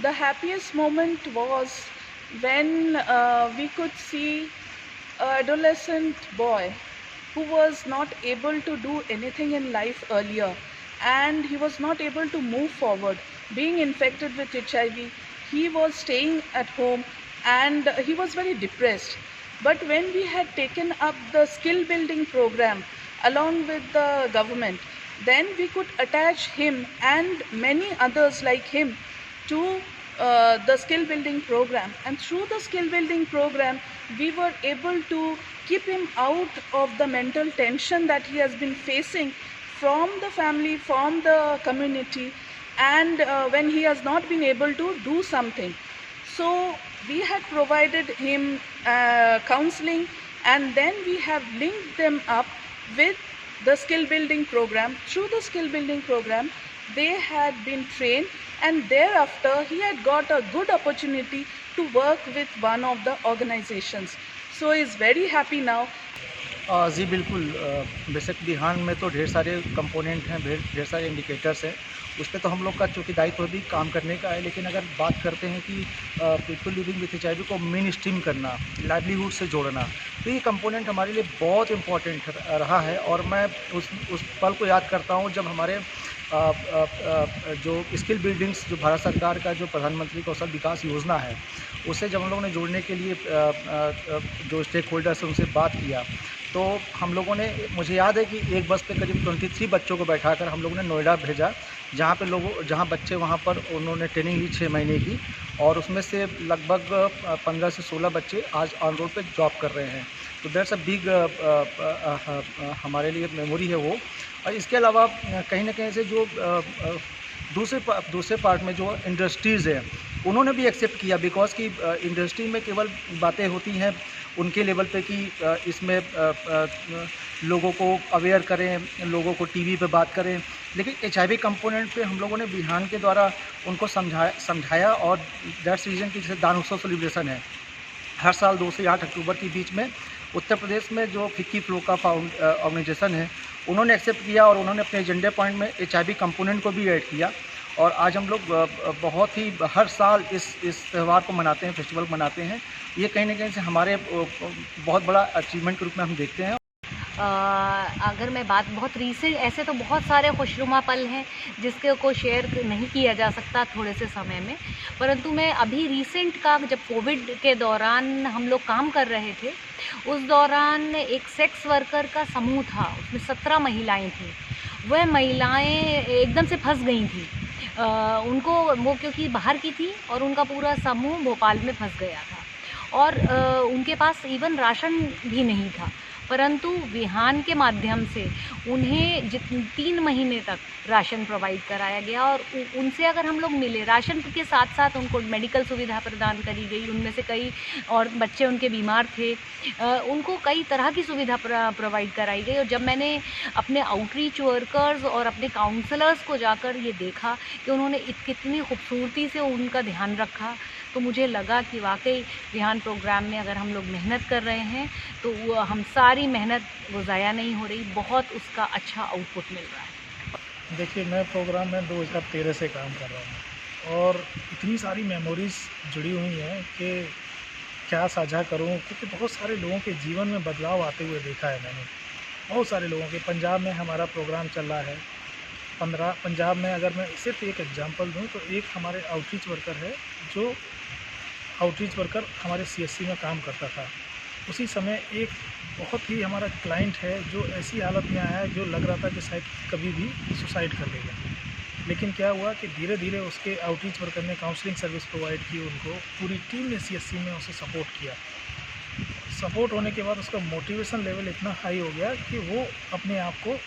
The happiest moment was when we could see an adolescent boy who was not able to do anything in life earlier, and he was not able to move forward. Being infected with HIV, he was staying at home and he was very depressed. But when we had taken up the skill building program along with the government, then we could attach him and many others like him to the skill building program, and through the skill building program we were able to keep him out of the mental tension that he has been facing from the family, from the community, and when he has not been able to do something. So we had provided him counseling, and then we have linked them up with the skill building program. Through the skill building program, they had been trained, and thereafter he had got a good opportunity to work with one of the organizations. So he is very happy now. जी बिल्कुल। बेशक बिहान में तो ढेर सारे component हैं, ढेर सारे indicators हैं। उस पे तो हम लोग का चूँकि दायित्व भी काम करने का है, लेकिन अगर बात करते हैं कि पीपल लिविंग विथ HIV को मेन स्ट्रीम करना, लाइवलीहुड से जोड़ना, तो ये कंपोनेंट हमारे लिए बहुत इम्पोर्टेंट रहा है। और मैं उस पल को याद करता हूँ जब हमारे जो स्किल बिल्डिंग्स, जो भारत सरकार का जो प्रधानमंत्री कौशल विकास योजना है, उसे जब हम लोगों ने जोड़ने के लिए जो स्टेक होल्डर्स हैं उनसे बात किया, तो हम लोगों ने, मुझे याद है कि एक बस पे करीब 23 बच्चों को बैठाकर हम लोगों ने नोएडा भेजा, जहाँ बच्चे वहाँ पर उन्होंने ट्रेनिंग ली 6 महीने की, और उसमें से लगभग 15 से 16 बच्चे आज ऑन रोड पे जॉब कर रहे हैं। तो दैट्स अ बिग हमारे लिए मेमोरी है वो। और इसके अलावा कहीं ना कहीं से जो दूसरे पार्ट में जो इंडस्ट्रीज़ है, उन्होंने भी एक्सेप्ट किया, बिकॉज कि इंडस्ट्री में केवल बातें होती हैं उनके लेवल पे कि इसमें लोगों को अवेयर करें, लोगों को टीवी पे बात करें, लेकिन HIV कंपोनेंट पे हम लोगों ने बिहान के द्वारा उनको समझाया। और दैट्स रीज़न कि जैसे दान उत्सव सेलिब्रेशन है हर साल 2 से 8 अक्टूबर के बीच में, उत्तर प्रदेश में जो फिक्की फ्लो का ऑर्गेनाइजेशन है, उन्होंने एक्सेप्ट किया और उन्होंने अपने एजेंडे पॉइंट में HIV कंपोनेंट को भी ऐड किया। और आज हम लोग बहुत ही हर साल इस त्यौहार को मनाते हैं, फेस्टिवल को मनाते हैं। ये कहीं ना कहीं से हमारे बहुत बड़ा अचीवमेंट के रूप में हम देखते हैं। अगर मैं बात बहुत रीसेंट, ऐसे तो बहुत सारे खुशनुमा पल हैं जिसके को शेयर नहीं किया जा सकता थोड़े से समय में, परंतु मैं अभी रीसेंट का, जब कोविड के दौरान हम लोग काम कर रहे थे, उस दौरान एक सेक्स वर्कर का समूह था, उसमें 17 महिलाएं थीं। वह महिलाएं एकदम से फंस गई थीं। उनको, वो क्योंकि बाहर की थी और उनका पूरा समूह भोपाल में फंस गया था, और उनके पास इवन राशन भी नहीं था, परंतु विहान के माध्यम से उन्हें 3 महीने तक राशन प्रोवाइड कराया गया। और उनसे अगर हम लोग मिले, राशन के साथ साथ उनको मेडिकल सुविधा प्रदान करी गई। उनमें से कई और बच्चे उनके बीमार थे, उनको कई तरह की सुविधा प्रोवाइड कराई गई। और जब मैंने अपने आउटरीच वर्कर्स और अपने काउंसलर्स को जाकर ये देखा कि उन्होंने कितनी खूबसूरती से उनका ध्यान रखा, तो मुझे लगा कि वाकई विहान प्रोग्राम में अगर हम लोग मेहनत कर रहे हैं तो वो हम सारी मेहनत वो ज़ाया नहीं हो रही, बहुत उसका अच्छा आउटपुट मिल रहा है। देखिए, मैं प्रोग्राम में 2013 से काम कर रहा हूँ और इतनी सारी मेमोरीज़ जुड़ी हुई हैं कि क्या साझा करूँ, क्योंकि बहुत सारे लोगों के जीवन में बदलाव आते हुए देखा है मैंने। बहुत सारे लोगों के, पंजाब में हमारा प्रोग्राम चल रहा है, पंजाब में अगर मैं सिर्फ एक एग्जांपल दूं तो एक हमारे आउटरीच वर्कर है, जो आउटरीच वर्कर हमारे CSC में काम करता था। उसी समय एक बहुत ही हमारा क्लाइंट है जो ऐसी हालत में आया है, जो लग रहा था कि शायद कभी भी सुसाइड कर लेगा। लेकिन क्या हुआ कि धीरे धीरे उसके आउटरीच वर्कर ने काउंसलिंग सर्विस प्रोवाइड की, उनको पूरी टीम ने CSC में उसे सपोर्ट किया। सपोर्ट होने के बाद उसका मोटिवेशन लेवल इतना हाई हो गया कि वो अपने आप को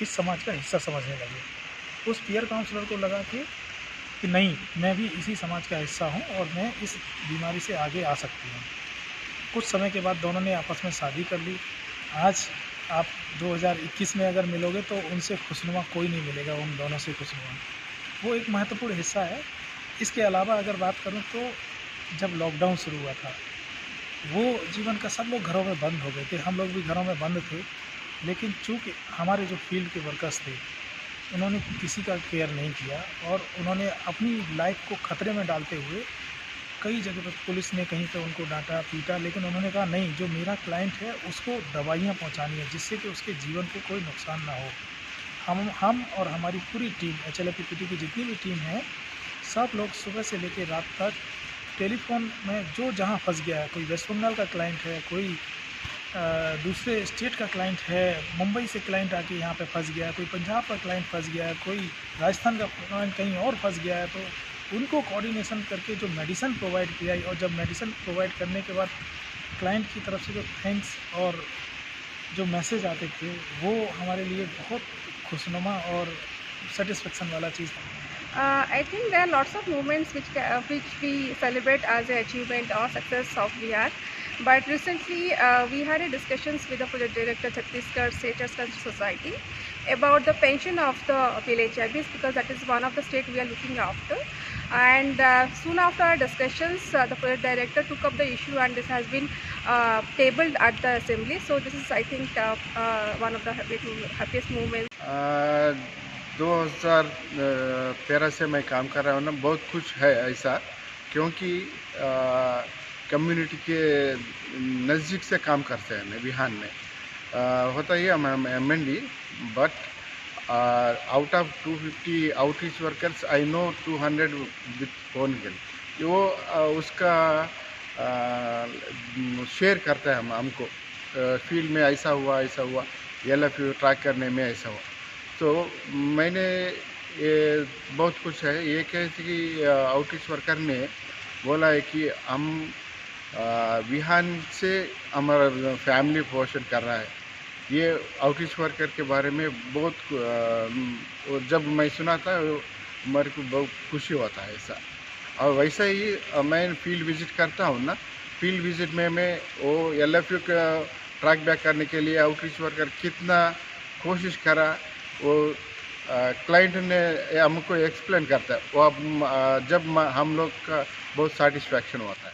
इस समाज का हिस्सा समझने लगे। उस पीयर काउंसलर को लगा कि नहीं, मैं भी इसी समाज का हिस्सा हूं और मैं इस बीमारी से आगे आ सकती हूं। कुछ समय के बाद दोनों ने आपस में शादी कर ली। आज आप 2021 में अगर मिलोगे तो उनसे खुशनुमा कोई नहीं मिलेगा, उन दोनों से खुशनुमा। वो एक महत्वपूर्ण हिस्सा है। इसके अलावा अगर बात करूं तो जब लॉकडाउन शुरू हुआ था, वो जीवन का सब लोग घरों में बंद हो गए थे, हम लोग भी घरों में बंद थे। लेकिन चूँकि हमारे जो फील्ड के वर्कर्स थे उन्होंने किसी का केयर नहीं किया और उन्होंने अपनी लाइफ को खतरे में डालते हुए कई जगह पर पुलिस ने कहीं पे उनको डांटा पीटा, लेकिन उन्होंने कहा नहीं, जो मेरा क्लाइंट है उसको दवाइयाँ पहुँचानी है जिससे कि उसके जीवन को कोई नुकसान ना हो। हम और हमारी पूरी टीम HLFPPT की जितनी भी टीम है, सब लोग सुबह से लेकर रात तक टेलीफोन में जो जहाँ फंस गया है, कोई वेस्ट बंगाल का क्लाइंट है, कोई दूसरे स्टेट का क्लाइंट है, मुंबई से क्लाइंट आके यहाँ पे फंस गया है, कोई पंजाब का क्लाइंट फंस गया है, कोई राजस्थान का क्लाइंट कहीं और फंस गया है, तो उनको कोऑर्डिनेशन करके जो मेडिसिन प्रोवाइड किया, और जब मेडिसिन प्रोवाइड करने के बाद क्लाइंट की तरफ से जो थैंक्स और जो मैसेज आते थे, वो हमारे लिए बहुत खुशनुमा और सेटिस्फेक्शन वाला चीज़ था। I think there are lots of moments which we celebrate as an achievement or success of Bihar. But recently we had a discussions with the project director Chhattisgarh State Agriculture Society about the pension of the PLHIBs, because that is one of the state we are looking after. And soon after our discussions, the project director took up the issue, and this has been tabled at the assembly. So this is, I think, one of the happiest moments. 2013 से मैं काम कर रहा हूँ ना, बहुत खुश है ऐसा, क्योंकि कम्युनिटी के नज़दीक से काम करते हैं बिहान में। होता ही हम MND, but out of 250 outreach workers I know 200 with phone Gill, वो उसका शेयर करता है हमको, फील्ड में ऐसा हुआ LFU ट्रैक करने में ऐसा हुआ। तो मैंने ये बहुत कुछ है, ये कहते कि आउटरीच वर्कर ने बोला है कि हम बिहान से हमारा फैमिली पोषण कर रहा है। ये आउटरीच वर्कर के बारे में बहुत जब मैं सुना था मेरे को बहुत खुशी होता है ऐसा। और वैसा ही मैं फील्ड विज़िट करता हूँ ना, फील्ड विज़िट में मैं वो LFU का ट्रैक बैक करने के लिए आउटरीच वर्कर कितना कोशिश करा, वो क्लाइंट ने हमको एक्सप्लेन करता है, वो अब जब हम लोग का बहुत सेटिस्फैक्शन होता है।